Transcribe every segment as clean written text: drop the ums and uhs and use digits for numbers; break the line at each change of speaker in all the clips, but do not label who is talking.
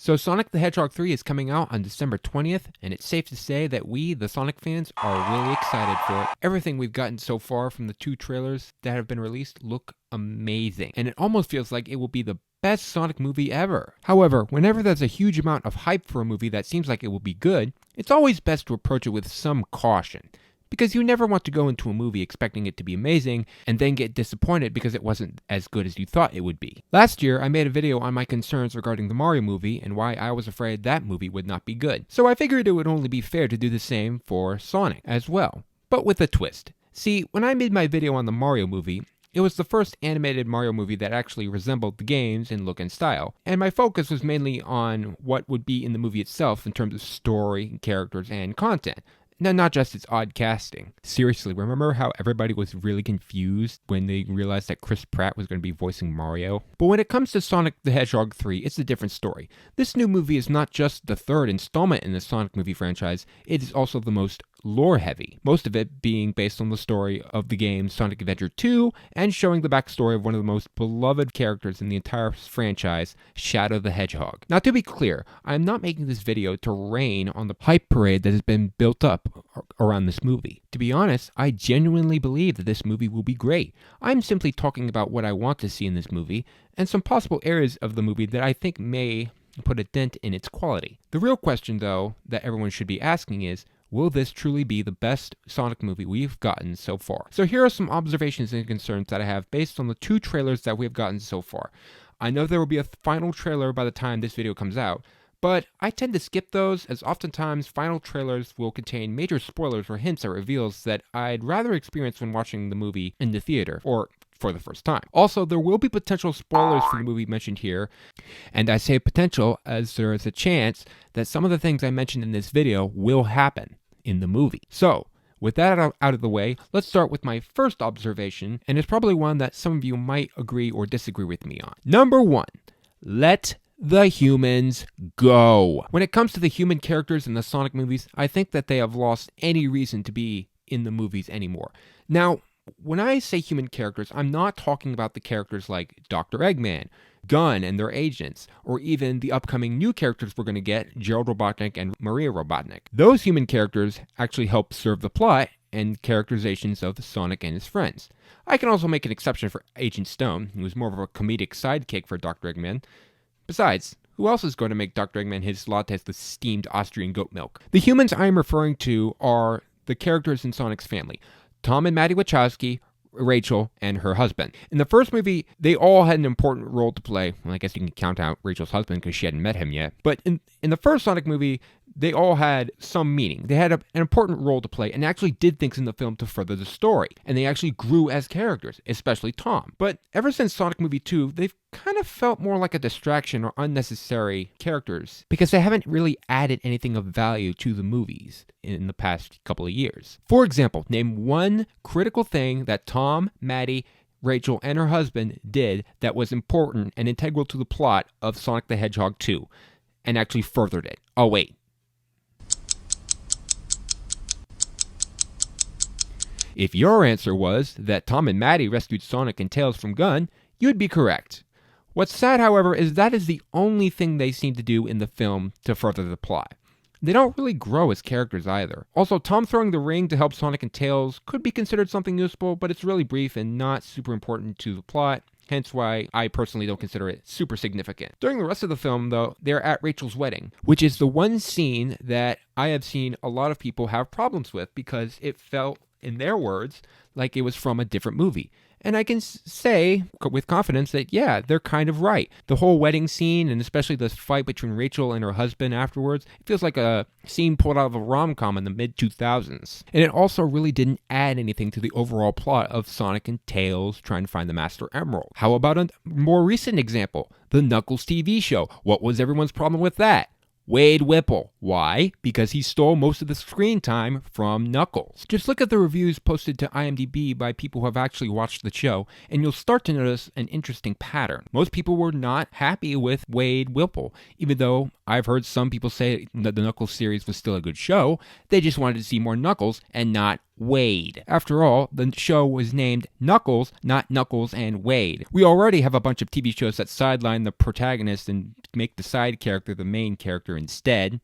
So Sonic the Hedgehog 3 is coming out on December 20th, and it's safe to say that we, the Sonic fans, are really excited for it. Everything we've gotten so far from the 2 trailers that have been released look amazing, and it almost feels like it will be the best Sonic movie ever. However, whenever there's a huge amount of hype for a movie that seems like it will be good, it's always best to approach it with some caution. Because you never want to go into a movie expecting it to be amazing and then get disappointed because it wasn't as good as you thought it would be. Last year, I made a video on my concerns regarding the Mario movie and why I was afraid that movie would not be good. So I figured it would only be fair to do the same for Sonic as well, but with a twist. See, when I made my video on the Mario movie, it was the first animated Mario movie that actually resembled the games in look and style, and my focus was mainly on what would be in the movie itself in terms of story, characters, and content. No, not just its odd casting. Seriously, remember how everybody was really confused when they realized that Chris Pratt was going to be voicing Mario? But when it comes to Sonic the Hedgehog 3, it's a different story. This new movie is not just the third installment in the Sonic movie franchise, it is also the most lore-heavy, most of it being based on the story of the game Sonic Adventure 2 and showing the backstory of one of the most beloved characters in the entire franchise, Shadow the Hedgehog. Now, to be clear, I am not making this video to rain on the hype parade that has been built up around this movie. To be honest, I genuinely believe that this movie will be great. I'm simply talking about what I want to see in this movie and some possible areas of the movie that I think may put a dent in its quality. The real question, though, that everyone should be asking is, will this truly be the best Sonic movie we've gotten so far? So here are some observations and concerns that I have based on the 2 trailers that we've gotten so far. I know there will be a final trailer by the time this video comes out, but I tend to skip those as oftentimes final trailers will contain major spoilers or hints or reveals that I'd rather experience when watching the movie in the theater or for the first time. Also, there will be potential spoilers for the movie mentioned here, and I say potential as there is a chance that some of the things I mentioned in this video will happen in the movie. So, with that out of the way, let's start with my first observation, and it's probably one that some of you might agree or disagree with me on. Number 1, let the humans go. When it comes to the human characters in the Sonic movies, I think that they have lost any reason to be in the movies anymore. Now, when I say human characters, I'm not talking about the characters like Dr. Eggman, Gun and their agents, or even the upcoming new characters we're going to get, Gerald Robotnik and Maria Robotnik. Those human characters actually help serve the plot and characterizations of Sonic and his friends. I can also make an exception for Agent Stone, who is more of a comedic sidekick for Dr. Eggman. Besides, who else is going to make Dr. Eggman his lattes with steamed Austrian goat milk? The humans I am referring to are the characters in Sonic's family. Tom and Maddie Wachowski, Rachel, and her husband. In the first movie, they all had an important role to play. Well, I guess you can count out Rachel's husband because she hadn't met him yet. But in the first Sonic movie, they all had some meaning. They had an important role to play and actually did things in the film to further the story. And they actually grew as characters, especially Tom. But ever since Sonic Movie 2, they've kind of felt more like a distraction or unnecessary characters because they haven't really added anything of value to the movies in the past couple of years. For example, name one critical thing that Tom, Maddie, Rachel, and her husband did that was important and integral to the plot of Sonic the Hedgehog 2 and actually furthered it. Oh, wait. If your answer was that Tom and Maddie rescued Sonic and Tails from Gun, you'd be correct. What's sad, however, is that is the only thing they seem to do in the film to further the plot. They don't really grow as characters either. Also, Tom throwing the ring to help Sonic and Tails could be considered something useful, but it's really brief and not super important to the plot, hence why I personally don't consider it super significant. During the rest of the film, though, they're at Rachel's wedding, which is the one scene that I have seen a lot of people have problems with because it felt, in their words, like it was from a different movie. And I can say with confidence that, yeah, they're kind of right. The whole wedding scene, and especially the fight between Rachel and her husband afterwards, it feels like a scene pulled out of a rom-com in the mid-2000s. And it also really didn't add anything to the overall plot of Sonic and Tails trying to find the Master Emerald. How about a more recent example? The Knuckles TV show. What was everyone's problem with that? Wade Whipple. Why? Because he stole most of the screen time from Knuckles. Just look at the reviews posted to IMDb by people who have actually watched the show, and you'll start to notice an interesting pattern. Most people were not happy with Wade Whipple, even though I've heard some people say that the Knuckles series was still a good show. They just wanted to see more Knuckles and not Wade. After all, the show was named Knuckles, not Knuckles and Wade. We already have a bunch of TV shows that sideline the protagonist and make the side character the main character instead.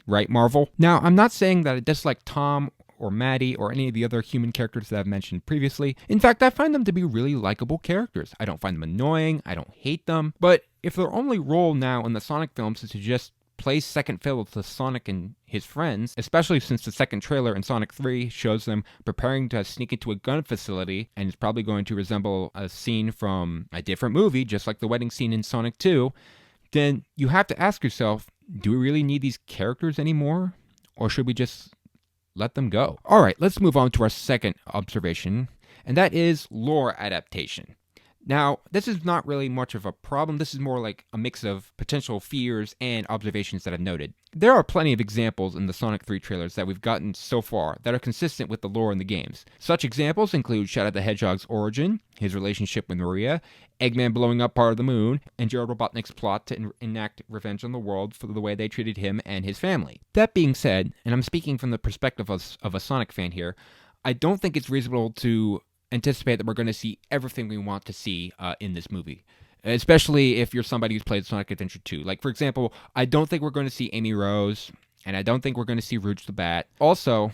Right, Marvel? Now, I'm not saying that I dislike Tom or Maddie or any of the other human characters that I've mentioned previously. In fact, I find them to be really likable characters. I don't find them annoying, I don't hate them, but if their only role now in the Sonic films is to just play second fiddle to Sonic and his friends, especially since the second trailer in Sonic 3 shows them preparing to sneak into a gun facility, and it's probably going to resemble a scene from a different movie, just like the wedding scene in Sonic 2, then you have to ask yourself, do we really need these characters anymore? Or should we just let them go? All right, let's move on to our second observation, and that is lore adaptation. Now, this is not really much of a problem. This is more like a mix of potential fears and observations that I've noted. There are plenty of examples in the Sonic 3 trailers that we've gotten so far that are consistent with the lore in the games. Such examples include Shadow the Hedgehog's origin, his relationship with Maria, Eggman blowing up part of the moon, and Gerald Robotnik's plot to enact revenge on the world for the way they treated him and his family. That being said, and I'm speaking from the perspective of a Sonic fan here, I don't think it's reasonable to anticipate that we're going to see everything we want to see in this movie, especially if you're somebody who's played Sonic Adventure 2. Like, for example, I don't think we're going to see Amy Rose, and I don't think we're going to see Rouge the Bat. Also,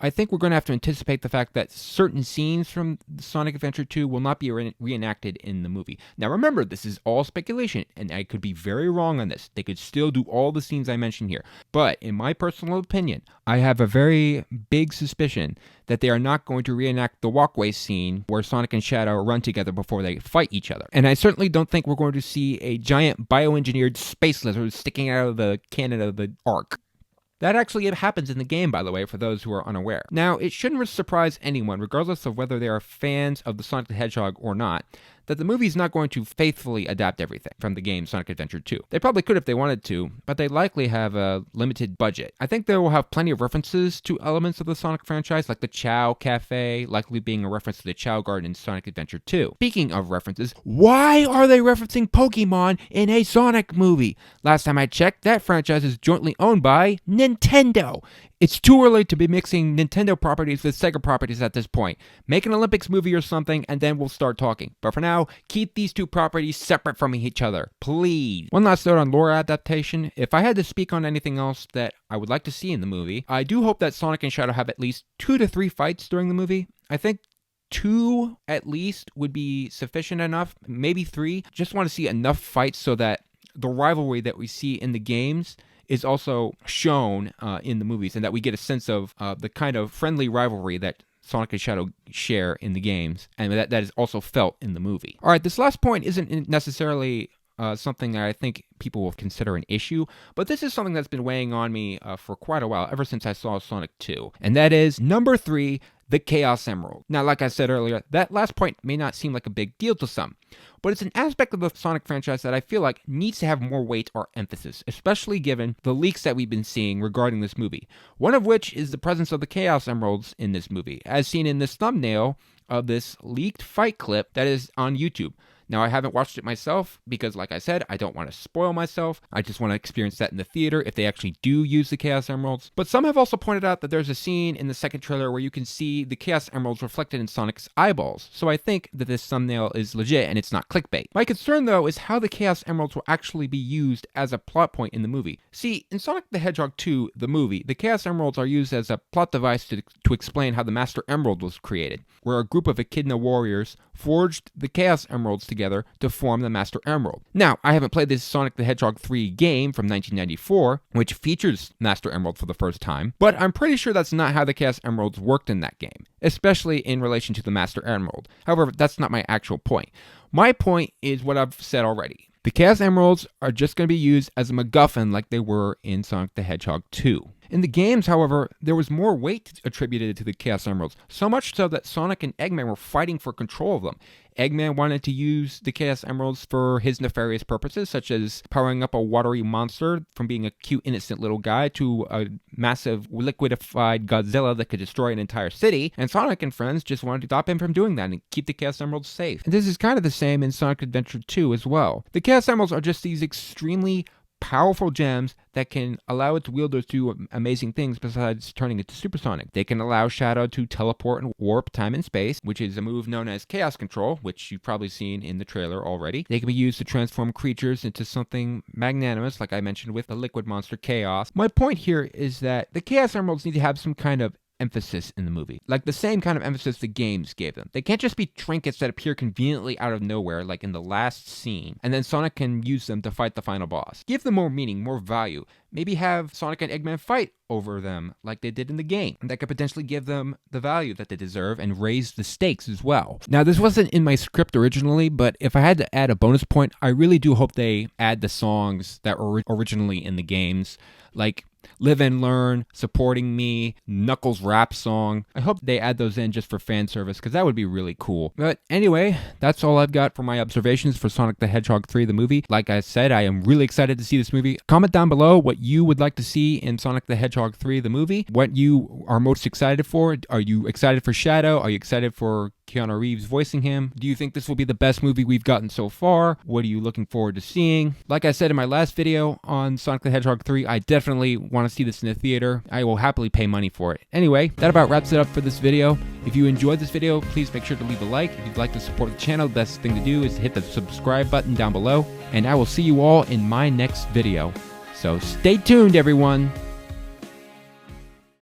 I think we're going to have to anticipate the fact that certain scenes from Sonic Adventure 2 will not be reenacted in the movie. Now remember, this is all speculation, and I could be very wrong on this. They could still do all the scenes I mentioned here. But in my personal opinion, I have a very big suspicion that they are not going to reenact the walkway scene where Sonic and Shadow run together before they fight each other. And I certainly don't think we're going to see a giant bioengineered space lizard sticking out of the cannon of the Ark. That actually happens in the game, by the way, for those who are unaware. Now, it shouldn't surprise anyone, regardless of whether they are fans of the Sonic the Hedgehog or not, that the movie is not going to faithfully adapt everything from the game Sonic Adventure 2. They probably could if they wanted to, but they likely have a limited budget. I think they will have plenty of references to elements of the Sonic franchise, like the Chow Cafe, likely being a reference to the Chow Garden in Sonic Adventure 2. Speaking of references, why are they referencing Pokemon in a Sonic movie? Last time I checked, that franchise is jointly owned by Nintendo. It's too early to be mixing Nintendo properties with Sega properties at this point. Make an Olympics movie or something, and then we'll start talking. But for now, keep these two properties separate from each other, please. One last note on lore adaptation. If I had to speak on anything else that I would like to see in the movie, I do hope that Sonic and Shadow have at least 2 to 3 fights during the movie. I think 2 at least would be sufficient enough, maybe 3. Just want to see enough fights so that the rivalry that we see in the games is also shown in the movies, and that we get a sense of the kind of friendly rivalry that Sonic and Shadow share in the games, and that is also felt in the movie. All right, this last point isn't necessarily something that I think people will consider an issue, but this is something that's been weighing on me for quite a while, ever since I saw Sonic 2, and that is number 3, the Chaos Emerald. Now, like I said earlier, that last point may not seem like a big deal to some, but it's an aspect of the Sonic franchise that I feel like needs to have more weight or emphasis, especially given the leaks that we've been seeing regarding this movie. One of which is the presence of the Chaos Emeralds in this movie, as seen in this thumbnail of this leaked fight clip that is on YouTube. Now, I haven't watched it myself because, like I said, I don't want to spoil myself. I just want to experience that in the theater if they actually do use the Chaos Emeralds. But some have also pointed out that there's a scene in the second trailer where you can see the Chaos Emeralds reflected in Sonic's eyeballs. So I think that this thumbnail is legit and it's not clickbait. My concern, though, is how the Chaos Emeralds will actually be used as a plot point in the movie. See, in Sonic the Hedgehog 2, the movie, the Chaos Emeralds are used as a plot device to explain how the Master Emerald was created, where a group of Echidna warriors forged the Chaos Emeralds together to form the Master Emerald. Now, I haven't played this Sonic the Hedgehog 3 game from 1994, which features Master Emerald for the first time, but I'm pretty sure that's not how the Chaos Emeralds worked in that game, especially in relation to the Master Emerald. However, that's not my actual point. My point is what I've said already. The Chaos Emeralds are just going to be used as a MacGuffin like they were in Sonic the Hedgehog 2. In the games, however, there was more weight attributed to the Chaos Emeralds, so much so that Sonic and Eggman were fighting for control of them. Eggman wanted to use the Chaos Emeralds for his nefarious purposes, such as powering up a watery monster from being a cute, innocent little guy to a massive, liquidified Godzilla that could destroy an entire city, and Sonic and friends just wanted to stop him from doing that and keep the Chaos Emeralds safe. And this is kind of the same in Sonic Adventure 2 as well. The Chaos Emeralds are just these extremely powerful gems that can allow its wielders to do amazing things besides turning into supersonic. They can allow Shadow to teleport and warp time and space, which is a move known as Chaos Control, which you've probably seen in the trailer already. They can be used to transform creatures into something magnanimous, like I mentioned with the liquid monster Chaos. My point here is that the Chaos Emeralds need to have some kind of emphasis in the movie, like the same kind of emphasis the games gave them. They can't just be trinkets that appear conveniently out of nowhere, like in the last scene, and then Sonic can use them to fight the final boss. Give them more meaning, more value. Maybe have Sonic and Eggman fight over them like they did in the game. That could potentially give them the value that they deserve and raise the stakes as well. Now, this wasn't in my script originally, but if I had to add a bonus point, I really do hope they add the songs that were originally in the games, like Live and Learn, Supporting Me, Knuckles' rap song. I hope they add those in just for fan service, because that would be really cool. But anyway, that's all I've got for my observations for Sonic the Hedgehog 3, the movie. Like I said, I am really excited to see this movie. Comment down below what you would like to see in Sonic the Hedgehog 3, the movie. What you are most excited for. Are you excited for Shadow? Are you excited for Keanu Reeves voicing him? Do you think this will be the best movie we've gotten so far? What are you looking forward to seeing? Like I said in my last video on Sonic the Hedgehog 3, I definitely want to see this in the theater. I will happily pay money for it. Anyway, that about wraps it up for this video. If you enjoyed this video, please make sure to leave a like. If you'd like to support the channel, the best thing to do is hit the subscribe button down below. And I will see you all in my next video. So stay tuned, everyone.